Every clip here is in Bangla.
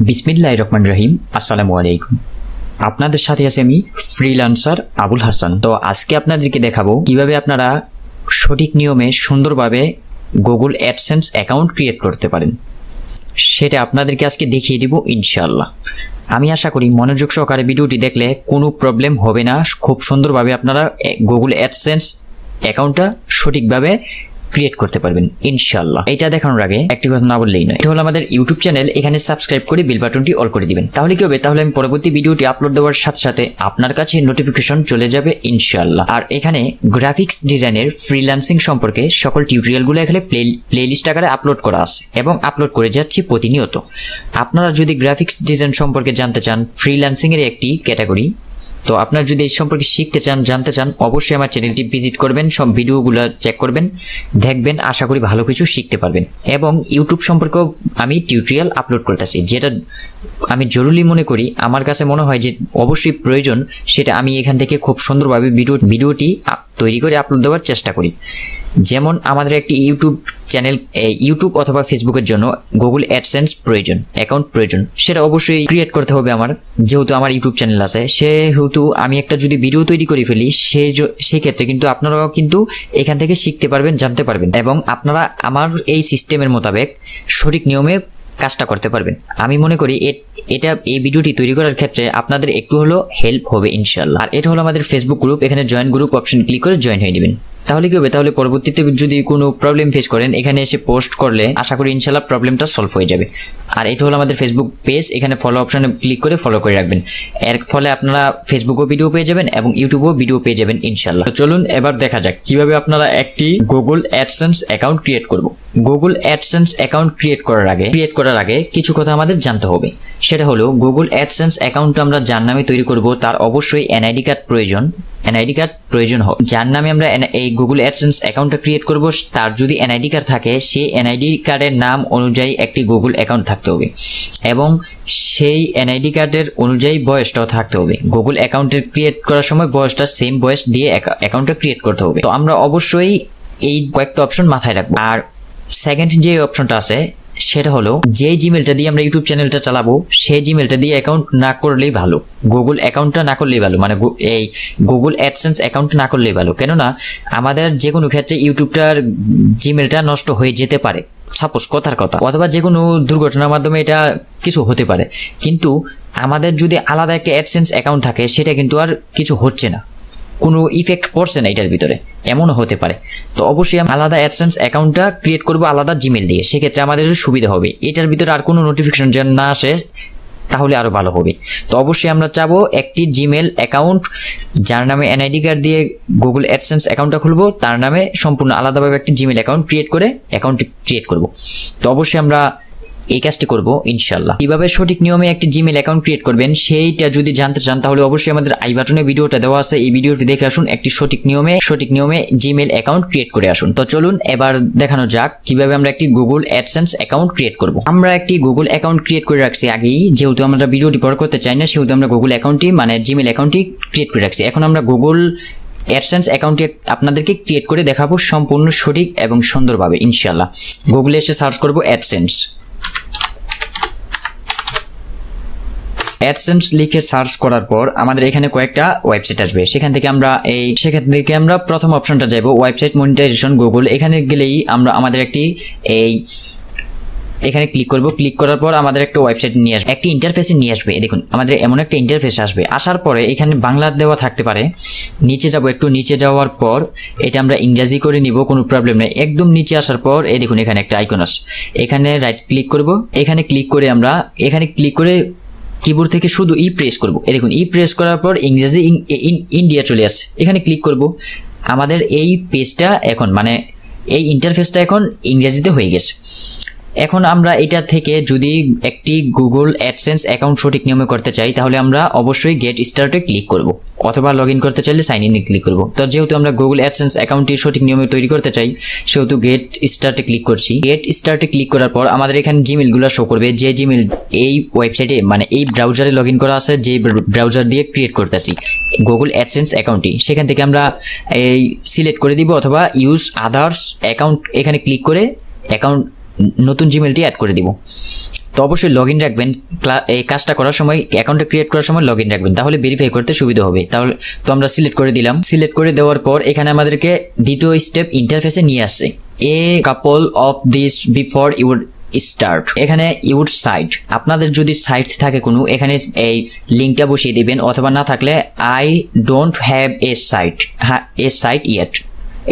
বিসমিল্লাহির রহমানির রহিম। আসসালামু আলাইকুম। আপনাদের সাথে আছি আমি ফ্রিল্যান্সার আবুল হাসান। তো আজকে আপনাদেরকে দেখাবো কিভাবে আপনারা সঠিক নিয়মে সুন্দরভাবে গুগল অ্যাডসেন্স অ্যাকাউন্ট ক্রিয়েট করতে পারেন, সেটা আপনাদেরকে আজকে দেখিয়ে দিব ইনশাআল্লাহ। আমি আশা করি মনোযোগ সহকারে ভিডিওটি দেখলে কোনো প্রবলেম হবে না। খুব সুন্দরভাবে আপনারা গুগল অ্যাডসেন্স অ্যাকাউন্টটা সঠিকভাবে ক্রিয়েট করতে পারবেন ইনশাআল্লাহ। এটা দেখানোর আগে একটি কথা না বললেই নয়, এটা হলো আমাদের ইউটিউব চ্যানেল। এখানে সাবস্ক্রাইব করে বেল বাটনটি অল করে দিবেন। তাহলে কি হবে, তাহলে আমি পরবর্তী ভিডিওটি আপলোড দেওয়ার সাথে সাথে আপনার কাছে নোটিফিকেশন চলে যাবে ইনশাআল্লাহ। আর এখানে গ্রাফিক্স ডিজাইনের ফ্রিল্যান্সিং সম্পর্কে সকল টিউটোরিয়ালগুলো এখানে প্লেলিস্ট আকারে আপলোড করা আছে এবং আপলোড করে যাচ্ছি প্রতিনিয়ত। আপনারা যদি গ্রাফিক্স ডিজাইন সম্পর্কে জানতে চান, ফ্রিল্যান্সিং এর একটি ক্যাটাগরি, তো আপনারা যদি এই সম্পর্কে শিখতে চান, জানতে চান, অবশ্যই আমার চ্যানেলটি ভিজিট করবেন, সব ভিডিওগুলো চেক করবেন, দেখবেন, আশা করি ভালো কিছু শিখতে পারবেন। এবং ইউটিউব সম্পর্কেও আমি টিউটোরিয়াল আপলোড করতেছি, যেটা আমি জরুরি মনে করি, আমার কাছে মনে হয় যে অবশ্যই প্রয়োজন, সেটা আমি এখান থেকে খুব সুন্দরভাবে ভিডিওটি তৈরি করে আপলোড দেওয়ার চেষ্টা করি। যেমন আমাদের একটি ইউটিউব চ্যানেল, ইউটিউব অথবা ফেসবুকের জন্য গুগল অ্যাডসেন্স প্রয়োজন, অ্যাকাউন্ট প্রয়োজন, সেটা অবশ্যই ক্রিয়েট করতে হবে আমার। যেহেতু আমার ইউটিউব চ্যানেল আছে, সেহেতু আমি একটা যদি ভিডিও তৈরি করে ফেলি, সেই ক্ষেত্রে কিন্তু আপনারাও কিন্তু এখান থেকে শিখতে পারবেন, জানতে পারবেন, এবং আপনারা আমার এই সিস্টেমের মোতাবেক সঠিক নিয়মে কাজটা করতে পারবেন। আমি মনে করি এই ভিডিওটি তৈরি করার ক্ষেত্রে আপনাদের একটু হলো হেল্প হবে ইনশাআল্লাহ। আর এটা হলো আমাদের ফেসবুক গ্রুপ। এখানে জয়েন গ্রুপ অপশন ক্লিক করে জয়েন হয়ে নেবেন। তাহলে কি হবে, তাহলে পরবর্তীতে যদি কোনো প্রবলেম ফেস করেন, এখানে এসে পোস্ট করলে আশা করি ইনশাআল্লাহ প্রবলেমটা সলভ হয়ে যাবে। আর এটা হলো আমাদের ফেসবুক পেজ। এখানে ফলো অপশনে ক্লিক করে ফলো করে রাখবেন। এর ফলে আপনারা ফেসবুকও ভিডিও পেয়ে যাবেন এবং ইউটিউবেও ভিডিও পেয়ে যাবেন ইনশাআল্লাহ। তো চলুন এবার দেখা যাক কিভাবে আপনারা একটি গুগল অ্যাডসেন্স অ্যাকাউন্ট ক্রিয়েট করব। গুগল অ্যাডসেন্স অ্যাকাউন্ট ক্রিয়েট করার আগে কিছু কথা আমাদের জানতে হবে। সেটা হলো, গুগল অ্যাডসেন্স অ্যাকাউন্ট আমরা যার নামে তৈরি করব, তার অবশ্যই এনআইডি কার্ড প্রয়োজন হবে। যার নামে আমরা এই গুগল অ্যাডসেন্স অ্যাকাউন্টটা ক্রিয়েট করব, তার যদি এনআইডি কার্ড থাকে, সেই এনআইডি কার্ডের নাম অনুযায়ী একটি গুগল অ্যাকাউন্ট থাকতে হবে এবং সেই এনআইডি কার্ডের অনুযায়ী বয়সটাও থাকতে হবে। গুগল অ্যাকাউন্টের ক্রিয়েট করার সময় বয়সটা সেম বয়স দিয়ে অ্যাকাউন্টটা ক্রিয়েট করতে হবে। তো আমরা অবশ্যই এই কয়েকটা অপশন মাথায় রাখবো। আর সেকেন্ড যে অপশনটা আছে, সেটা হলো, যে জিমেলটা দিয়ে আমরা ইউটিউব চ্যানেলটা চালাবো, সেই জিমেলটা দিয়ে অ্যাকাউন্ট না করলেই ভালো। গুগল অ্যাকাউন্টটা না করলেই ভালো, মানে এই গুগল অ্যাডসেন্স অ্যাকাউন্ট না করলেই ভালো। কেননা আমাদের যে কোনো ক্ষেত্রে ইউটিউবটার জিমেলটা নষ্ট হয়ে যেতে পারে, সাপোজ কথার কথা, অথবা যে কোনো দুর্ঘটনার মাধ্যমে এটা কিছু হতে পারে। কিন্তু আমাদের যদি আলাদা একটা অ্যাডসেন্স অ্যাকাউন্ট থাকে, সেটা কিন্তু আর কিছু হচ্ছে না, কোনো ইফেক্ট পড়ছে না এটার ভিতরে, এমনও হতে পারে। তো অবশ্যই আমি আলাদা অ্যাডসেন্স অ্যাকাউন্টটা ক্রিয়েট করবো আলাদা জিমেল দিয়ে, সেক্ষেত্রে আমাদের সুবিধা হবে। এটার ভিতরে আর কোনো নোটিফিকেশন যেন না আসে, তাহলে আরো ভালো হবে। তো অবশ্যই আমরা চাবো একটি জিমেল অ্যাকাউন্ট, যার নামে এনআইডি কার্ড দিয়ে গুগল অ্যাডসেন্স অ্যাকাউন্টটা খুলবো, তার নামে সম্পূর্ণ আলাদাভাবে একটি জিমেল অ্যাকাউন্ট ক্রিয়েট করব। তো অবশ্যই আমরা এই কাজটি করবো ইনশাআল্লাহ। কিভাবে সঠিক নিয়মে একটি জিমেল অ্যাকাউন্ট ক্রিয়েট করবেন, সেইটা যদি জানতে চান, তাহলে অবশ্যই আমাদের আই বাটনে ভিডিওটা দেওয়া আছে, এই ভিডিওটি দেখে আসুন, একটি সঠিক নিয়মে জিমেল অ্যাকাউন্ট ক্রিয়েট করে আসুন। তো চলুন এবার দেখানো যাক কিভাবে আমরা একটি গুগল অ্যাডসেন্স অ্যাকাউন্ট ক্রিয়েট করব। আমরা একটি গুগল অ্যাকাউন্ট ক্রিয়েট করে রাখছি আগেই, যেহেতু আমরা ভিডিওটি বড় করতে চাই না, সেহেতু আমরা গুগল অ্যাকাউন্টটি, মানে জিমেল অ্যাকাউন্টটি ক্রিয়েট করে রাখছি। এখন আমরা গুগল অ্যাডসেন্স অ্যাকাউন্টটি আপনাদেরকে ক্রিয়েট করে দেখাবো সম্পূর্ণ সঠিক এবং সুন্দরভাবে ইনশাআল্লাহ। গুগলে এসে সার্চ করব অ্যাডসেন্স লিখে সার্চ করার পর আমাদের এখানে কয়েকটা ওয়েবসাইট আসবে। সেখান থেকে আমরা প্রথম অপশনটা যাব, ওয়েবসাইট মনিটাইজেশন গুগল। এখানে গেলেই আমরা আমাদের এখানে ক্লিক করব। ক্লিক করার পর আমাদের একটা ওয়েবসাইট নিয়ে আসবে, একটি ইন্টারফেসে নিয়ে আসবে। দেখুন আমাদের এমন একটা ইন্টারফেস আসবে। আসার পরে এখানে বাংলা দেওয়া থাকতে পারে, নিচে যাব, একটু নিচে যাওয়ার পর এটা আমরা ইংরেজি করে নিব, কোনো প্রবলেম নেই। একদম নিচে আসার পর এই দেখুন এখানে একটা আইকন আছে, এখানে রাইট ক্লিক করব। এখানে ক্লিক করে কিবোর্ড থেকে শুধু প্রেস করব। এই দেখুন প্রেস করার পর ইংরেজি ইন্ডিয়া চলে আসে। এখানে ক্লিক করব। আমাদের এই পেজটা এখন, মানে এই ইন্টারফেসটা এখন ইংরেজিতে হয়ে গেছে। এখন আমরা এটা থেকে যদি একটি গুগল অ্যাডসেন্স অ্যাকাউন্ট সঠিক নিয়মে করতে চাই, তাহলে আমরা অবশ্যই গেট স্টার্টে ক্লিক করব, অথবা লগ ইন করতে চাইলে সাইন ইনে ক্লিক করব। তো যেহেতু আমরা গুগল অ্যাডসেন্স অ্যাকাউন্টটি সঠিক নিয়মে তৈরি করতে চাই, সেহেতু গেট স্টার্টে ক্লিক করছি। গেট স্টার্টে ক্লিক করার পর আমাদের এখানে জিমেলগুলো শো করবে, যে জিমেল এই ওয়েবসাইটে, মানে এই ব্রাউজারে লগ ইন করা আছে, যে ব্রাউজার দিয়ে ক্রিয়েট করতেছি গুগল অ্যাডসেন্স অ্যাকাউন্টটি। সেখান থেকে আমরা এই সিলেক্ট করে দিব, অথবা ইউজ আদার্স অ্যাকাউন্ট এখানে ক্লিক করে অ্যাকাউন্ট নতুন জিমেলটি অ্যাড করে দিব। তো অবশ্যই লগইন রাখবেন, এই কাজটা করার সময় অ্যাকাউন্টটা ক্রিয়েট করার সময় লগইন রাখবেন, তাহলে ভেরিফাই করতে সুবিধা হবে। তাহলে তো আমরা সিলেক্ট করে দিলাম। সিলেক্ট করে দেওয়ার পর এখানে আমাদেরকে দ্বিতীয় স্টেপ ইন্টারফেসে নিয়ে আসছে, a couple of this before your start. এখানে ইউর সাইট, আপনাদের যদি সাইট থাকে কোনো, এখানে এই লিঙ্কটা বসিয়ে দিবেন, অথবা না থাকলে I don't have a site yet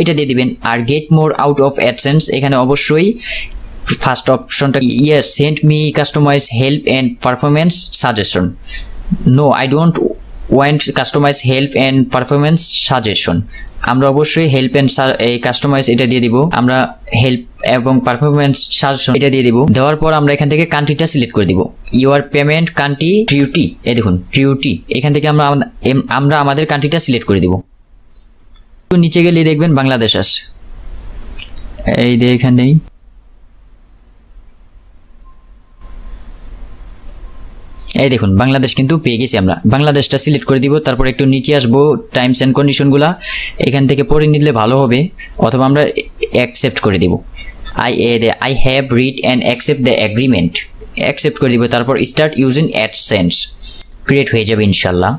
এটা দিয়ে দিবেন। আর get more out of AdSense, এখানে অবশ্যই ফার্স্ট অপশনটা yes send me customize help and performance suggestion. No I don't want customize help and performance suggestion. আমরা অবশ্যই হেল্প এন্ড কাস্টমাইজ এটা দিয়ে দিব, আমরা হেল্প এবং পারফরমেন্স সাজেশন এটা দিয়ে দিব। দেওয়ার পর আমরা এখান থেকে কান্ট্রিটা সিলেক্ট করে দিব, ইউর পেমেন্ট কান্ট্রি ট্রিউটি, এই দেখুন ট্রিউটি, এখান থেকে আমরা আমাদের কান্ট্রিটা সিলেক্ট করে দিব। তো নিচে গেলে দেখবেন বাংলাদেশ আছে, এই যে এখানেই এই দেখুন বাংলাদেশ কিন্তু পেয়ে গেছি। আমরা বাংলাদেশটা সিলেক্ট করে দিব, তারপর একটু নিচে আসবো, টাইমস এন্ড কন্ডিশনগুলা এখান থেকে পড়ে নিলে ভালো হবে, অথবা আমরা অ্যাকসেপ্ট করে দিব। I have read and accept the agreement, accept করে দিব। তারপর স্টার্ট ইউজিং অ্যাডসেন্স ক্রিয়েট হয়ে যাবে ইনশাল্লাহ।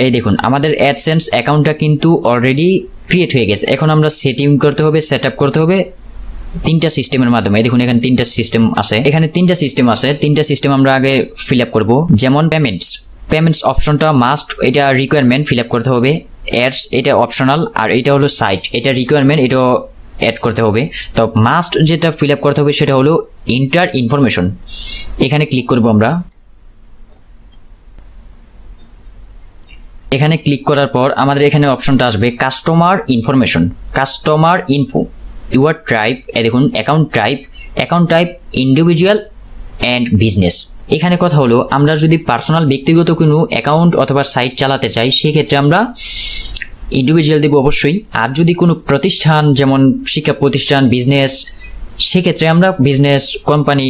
এই দেখুন আমাদের অ্যাডসেন্স অ্যাকাউন্টটা কিন্তু অলরেডি ক্রিয়েট হয়ে গেছে। এখন আমরা সেটিং করতে হবে, সেট আপ করতে হবে তিনটা সিস্টেমের মাধ্যমে। দেখুন এখানে তিনটা সিস্টেম আছে, তিনটা সিস্টেম আমরা আগে ফিল আপ করবো। যেমন পেমেন্টস অপশনটা মাস্ট, এটা রিকোয়ারমেন্ট ফিল আপ করতে হবে। অ্যাডস এটা অপশনাল, আর এটা হলো সাইট, এটা রিকোয়ারমেন্ট, এটা অ্যাড করতে হবে। তো মাস্ট যেটা ফিল আপ করতে হবে সেটা হলো ইন্টার ইনফরমেশন, এখানে ক্লিক করবো আমরা। এখানে ক্লিক করার পর আমাদের এখানে অপশনটা আসবে কাস্টমার ইনফো, ইউর ট্রাইব, দেখুন account type individual and business. এখানে কথা হলো আমরা যদি পার্সোনাল ব্যক্তিগত কোনো অ্যাকাউন্ট অথবা সাইট চালাতে চাই সেক্ষেত্রে আমরা ইন্ডিভিজুয়াল দেব অবশ্যই। আর যদি কোনো প্রতিষ্ঠান যেমন শিক্ষা প্রতিষ্ঠান, বিজনেস, সেক্ষেত্রে আমরা বিজনেস কোম্পানি,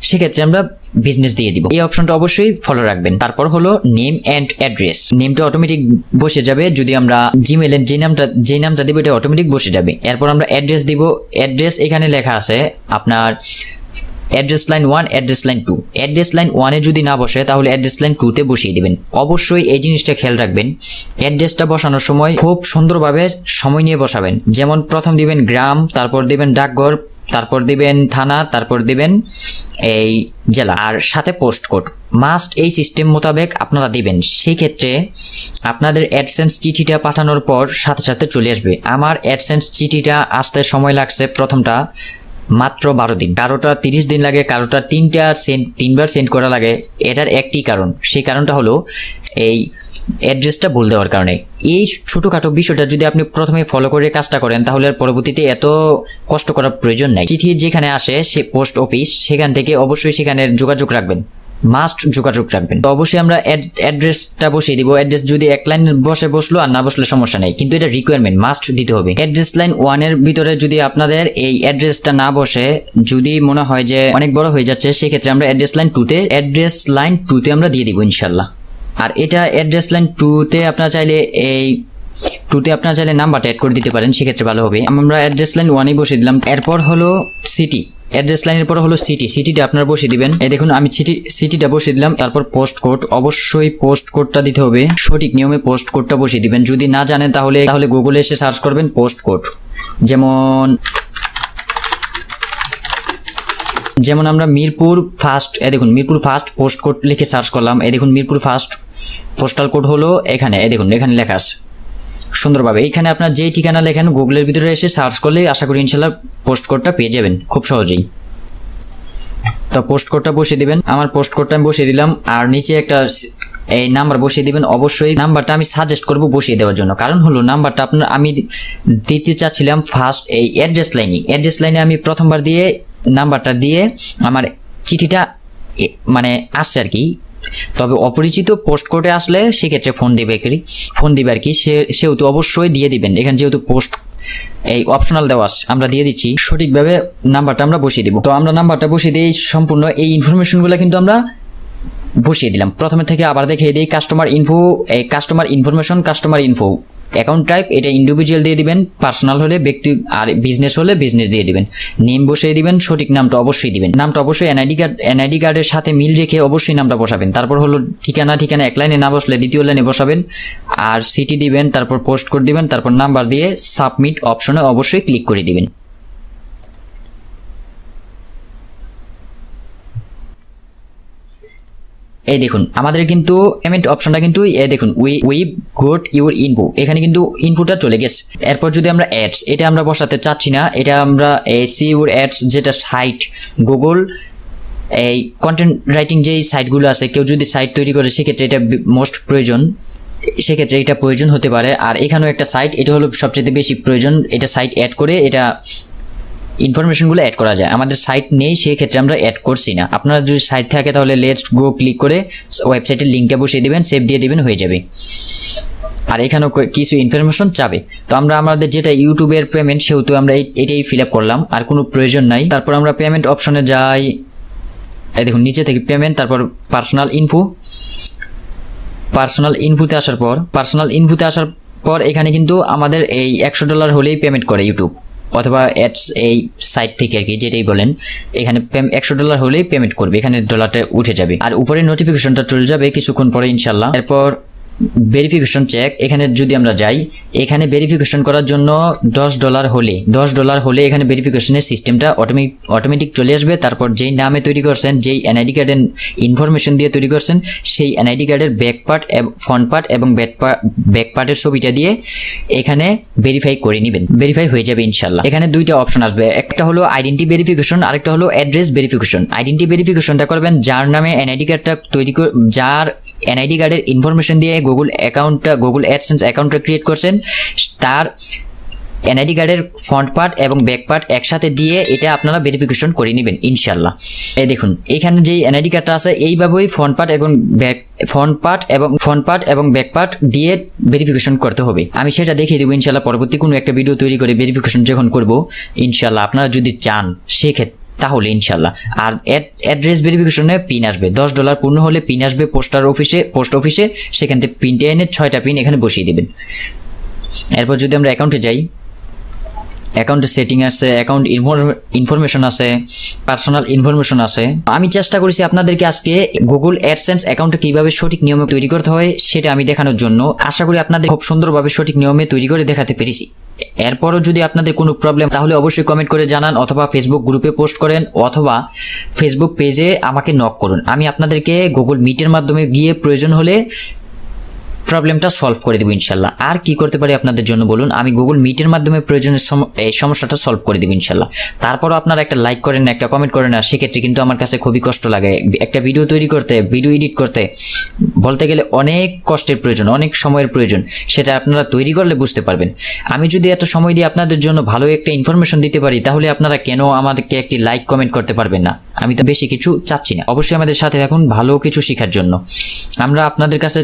সেক্ষেত্রে আমরা বিজনেস দিয়ে দিব। এই অপশনটা অবশ্যই ফলো রাখবেন। তারপর হলো নেম অ্যান্ড অ্যাড্রেস, নেমটা অটোমেটিক বসে যাবে, যদি আমরা জিমেলের যে নামটা দিব এটা অটোমেটিক বসে যাবে। এরপর আমরা অ্যাড্রেস দিব, অ্যাড্রেস এখানে লেখা আছে আপনার address line 1, address line 2। Address line 1 এ যদি না বসে তাহলে অ্যাড্রেস লাইন 2 তে বসিয়ে দিবেন। অবশ্যই এই জিনিসটা খেয়াল রাখবেন, অ্যাড্রেসটা বসানোর সময় খুব সুন্দরভাবে সময় নিয়ে বসাবেন। যেমন প্রথম দিবেন গ্রাম, তারপর দিবেন ডাকঘর, তারপর দিবেন থানা, তারপর দিবেন এই জেলা, আর সাথে পোস্ট কোড মাস্ট এই সিস্টেম মোতাবেক আপনারা দিবেন। সেই ক্ষেত্রে আপনাদের অ্যাডসেন্স চিঠিটা পাঠানোর পর সাথে সাথে চলে আসবে। আমার অ্যাডসেন্স চিঠিটা আসতে সময় লাগছে প্রথমটা মাত্র 12 দিন, কারোটা 30 দিন লাগে, কারোটা 3বার সেন্ড করা লাগে। এটার একটি কারণ, সেই কারণটা হলো এই অ্যাড্রেসটা ভুল দেওয়ার কারণে। এই ছোটখাটো বিষয়টা যদি আপনি প্রথমে ফলো করে কাজটা করেন তাহলে আর পরবর্তীতে এত কষ্ট করার প্রয়োজন নাই। চিঠি যেখানে আসে সে পোস্ট অফিস, সেখান থেকে অবশ্যই সেখানে যোগাযোগ রাখবেন, মাস্ট যোগাযোগ রাখবেন। তো অবশ্যই আমরা অ্যাড্রেসটা বসিয়ে দিব। অ্যাড্রেস যদি এক লাইন বসলো আর না বসলে সমস্যা নেই, কিন্তু এটা রিকোয়ারমেন্ট, মাস্ট দিতে হবে। অ্যাড্রেস লাইন 1 এর ভিতরে যদি আপনাদের এই অ্যাড্রেসটা না বসে, যদি মনে হয় যে অনেক বড় হয়ে যাচ্ছে, সেক্ষেত্রে আমরা অ্যাড্রেস লাইন 2তে আমরা দিয়ে দিব ইনশাল্লাহ। আর এটা অ্যাড্রেস লাইন 2তে আপনারা চাইলে নাম্বারটা অ্যাড করে দিতে পারেন, সেক্ষেত্রে ভালো হবে। আমরা অ্যাড্রেস লাইন 1 বসিয়ে দিলাম। এরপর হলো সিটি, অ্যাড্রেস লাইনের পর হলো সিটিটা আপনারা বসিয়ে দিবেন। এই দেখুন আমি সিটিটা বসিয়ে দিলাম। তারপর পোস্ট কোড, অবশ্যই পোস্ট কোডটা দিতে হবে, সঠিক নিয়মে পোস্ট কোডটা বসিয়ে দিবেন। যদি না জানেন তাহলে গুগলে এসে সার্চ করবেন পোস্ট কোড। যেমন আমরা মিরপুর ফার্স্ট, দেখুন মিরপুর ফার্স্ট পোস্ট কোড লিখে সার্চ করলাম। এই দেখুন মিরপুর ফার্স্ট পোস্টাল কোড হলো এখানে, দেখুন এখানে লেখা আছে সুন্দরভাবে। এখানে আপনার যেই ঠিকানা লেখেন গুগলের ভিতরে এসে সার্চ করলে আশা করি ইনশাল্লাহ পোস্ট কোডটা পেয়ে যাবেন খুব সহজেই। তো পোস্ট কোডটা বসিয়ে দিবেন। আমার পোস্ট কোডটা আমি বসিয়ে দিলাম। আর নিচে একটা এই নাম্বার বসিয়ে দিবেন। অবশ্যই নাম্বারটা আমি সাজেস্ট করব বসিয়ে দেওয়ার জন্য, কারণ হলো নাম্বারটা আমি দিতে চাচ্ছিলাম ফার্স্ট এই অ্যাড্রেস লাইনে আমি প্রথমবার দিয়ে নাম্বারটা দিয়ে আমার চিঠিটা মানে আসছে আর কি। তবে অপরিচিত পোস্ট কোডে আসলে সেক্ষেত্রে ফোন দিবে আর কি, সেহেতু অবশ্যই দিয়ে দিবেন। এখানে যেহেতু পোস্ট এই অপশনাল দেওয়া আছে, আমরা দিয়ে দিচ্ছি সঠিকভাবে নাম্বারটা আমরা বসিয়ে দিব। তো আমরা নাম্বারটা বসিয়ে দিই, সম্পূর্ণ এই ইনফরমেশনগুলো কিন্তু আমরা বসিয়ে দিলাম। প্রথমে থেকে আবার দেখিয়ে দিই কাস্টমার ইনফো, এই customer information, customer info account type এটা ইন্ডিভিজুয়াল দিয়ে দিবেন, পার্সোনাল হলে ব্যক্তি আর বিজনেস হলে বিজনেস দিয়ে দিবেন। নেম বসিয়ে দিবেন, সঠিক নামটা অবশ্যই দিবেন। নামটা অবশ্যই এনআইডি কার্ডের সাথে মিল রেখে অবশ্যই নামটা বসাবেন। তারপর হলো ঠিকানা এক লাইনে না বসলে দ্বিতীয় লাইনে বসাবেন। আর সিটি দিবেন, তারপর পোস্ট কোড দিবেন, তারপর নাম্বার দিয়ে সাবমিট অপশনে অবশ্যই ক্লিক করে দিবেন। এই দেখুন আমাদের কিন্তু পেমেন্ট অপশনটা কিন্তু এই দেখুন উই গট ইউর ইনফো, এখানে কিন্তু ইনফোটা চলে গেছে। এরপর যদি আমরা অ্যাডস, এটা আমরা বসাতে চাচ্ছি না, এটা আমরা সি ইউর অ্যাডস যেটা সাইট গুগল এই কন্টেন্ট রাইটিং যেই সাইটগুলো আছে, কেউ যদি সাইট তৈরি করে সেক্ষেত্রে এটা মোস্ট প্রয়োজন, সেক্ষেত্রে এটা প্রয়োজন হতে পারে। আর এখানেও একটা সাইট, এটা হলো সবচেয়ে বেশি প্রয়োজন, এটা সাইট অ্যাড করে এটা ইনফরমেশনগুলো অ্যাড করা যায়। আমাদের সাইট নেই, সেই ক্ষেত্রে আমরা অ্যাড করছি না। আপনারা যদি সাইট থাকে তাহলে লেটস গো ক্লিক করে ওয়েবসাইটের লিঙ্কটা বসিয়ে দিবেন, সেভ দিয়ে দিবেন, হয়ে যাবে। আর এখানেও কিছু ইনফরমেশন চাবে, তো আমরা আমাদের যেটা ইউটিউবের পেমেন্ট সেহেতু আমরা এটাই ফিল আপ করলাম, আর কোনো প্রয়োজন নাই। তারপর আমরা পেমেন্ট অপশনে যাই, এই দেখুন নিচে থেকে পেমেন্ট, তারপর পার্সোনাল ইনফোতে আসার পর এখানে কিন্তু আমাদের এই $100 হলেই পেমেন্ট করে ইউটিউব অথবা অ্যাডস এই সাইট থেকে আর কি, যেটাই বলেন, এখানে $100 হলেই পেমেন্ট করবে, এখানে ডলারটা উঠে যাবে। আর উপরে নোটিফিকেশনটা চলে যাবে কিছুক্ষণ পরে ইনশাল্লাহ। এরপর ভেরিফিকেশন চেক, এখানে যদি আমরা যাই, এখানে ভেরিফিকেশন করার জন্য $10 হলে এখানে ভেরিফিকেশনের সিস্টেমটা অটোমেটিক চলে আসবে। তারপর যেই নামে তৈরি করছেন, যেই এনআইডি কার্ডের ইনফরমেশন দিয়ে তৈরি করছেন, সেই এনআইডি কার্ডের ব্যাক পার্ট, ফ্রন্ট পার্ট এবং ব্যাক পার্টের ছবিটা দিয়ে এখানে ভেরিফাই করে নেবেন, ভেরিফাই হয়ে যাবে ইনশাল্লাহ। এখানে দুইটা অপশন আসবে, একটা হলো আইডেন্টি ভেরিফিকেশন, আরেকটা হলো অ্যাড্রেস ভেরিফিকেশন। আইডেন্টি ভেরিফিকেশনটা করবেন যার নামে এনআইডি কার্ডটা তৈরি যার এনআইডি কার্ডের ইনফরমেশন দিয়ে গুগল অ্যাডসেন্স অ্যাকাউন্টটা ক্রিয়েট করছেন, তার এনআইডি কার্ডের ফ্রন্ট পার্ট এবং ব্যাক পার্ট একসাথে দিয়ে এটা আপনারা ভেরিফিকেশন করে নেবেন ইনশাল্লাহ। এই দেখুন এখানে যে এনআইডি কার্ডটা আছে এইভাবেই ফ্রন্ট পার্ট এবং ব্যাক পার্ট দিয়ে ভেরিফিকেশন করতে হবে। আমি সেটা দেখিয়ে দেবো ইনশাল্লাহ পরবর্তী কোনো একটা ভিডিও তৈরি করে ভেরিফিকেশন যখন করব ইনশাল্লাহ, আপনারা যদি চান সেক্ষেত্রে তাহলে ইনশাল্লাহ। আর অ্যাড্রেস ভেরিফিকেশনে পিন আসবে, $10 পূর্ণ হলে পিন আসবে পোস্ট অফিসে, সেখান থেকে পিনটা এনে 6টা পিন এখানে বসিয়ে দেবেন। এরপর যদি আমরা অ্যাকাউন্টে যাই, অ্যাকাউন্টে সেটিং আছে, অ্যাকাউন্ট ইনফরমেশন আছে, পার্সোনাল ইনফরমেশন আছে। আমি চেষ্টা করেছি আপনাদেরকে আজকে গুগল অ্যাডসেন্স অ্যাকাউন্টটা কিভাবে সঠিক নিয়মে তৈরি করতে হয় সেটা আমি দেখানোর জন্য। আশা করি আপনাদের খুব সুন্দরভাবে সঠিক নিয়মে তৈরি করে দেখাতে পেরেছি। এরপরও যদি আপনাদের কোনো প্রবলেম তাহলে অবশ্যই কমেন্ট করে জানান, অথবা ফেসবুক গ্রুপে পোস্ট করেন, অথবা ফেসবুক পেজে আমাকে নক করুন। আমি আপনাদেরকে গুগল মিটের মাধ্যমে গিয়ে প্রয়োজন হলে প্রবলেমটা সলভ করে দেবো ইনশাল্লাহ। আর কি করতে পারি আপনাদের জন্য বলুন, আমি গুগল মিটের মাধ্যমে প্রয়োজনের এই সমস্যাটা সলভ করে দেবো ইনশাল্লাহ। তারপরও আপনারা একটা লাইক করেন না, একটা কমেন্ট করেন না, সেক্ষেত্রে কিন্তু আমার কাছে খুবই কষ্ট লাগে। একটা ভিডিও তৈরি করতে, ভিডিও এডিট করতে বলতে গেলে অনেক কষ্টের প্রয়োজন, অনেক সময়ের প্রয়োজন, সেটা আপনারা তৈরি করলে বুঝতে পারবেন। আমি যদি এত সময় দিয়ে আপনাদের জন্য ভালো একটা ইনফরমেশন দিতে পারি তাহলে আপনারা কেন আমাদেরকে একটি লাইক কমেন্ট করতে পারবেন না? আমি তো বেশি কিছু চাচ্ছি না, অবশ্যই আমাদের সাথে থাকুন ভালো কিছু শেখার জন্য। আমরা আপনাদের কাছে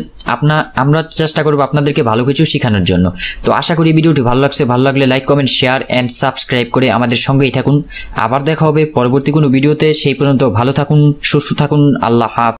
আমরা চেষ্টা করব আপনাদেরকে ভালো কিছু শেখানোর জন্য। তো আশা করি ভিডিওটি ভালো লাগছে, ভালো লাগলে like comment share and subscribe করে আমাদের সঙ্গেই থাকুন। আবার দেখা হবে পরবর্তী কোনো ভিডিওতে, সেই পর্যন্ত ভালো থাকুন, সুস্থ থাকুন, আল্লাহ হাফেজ।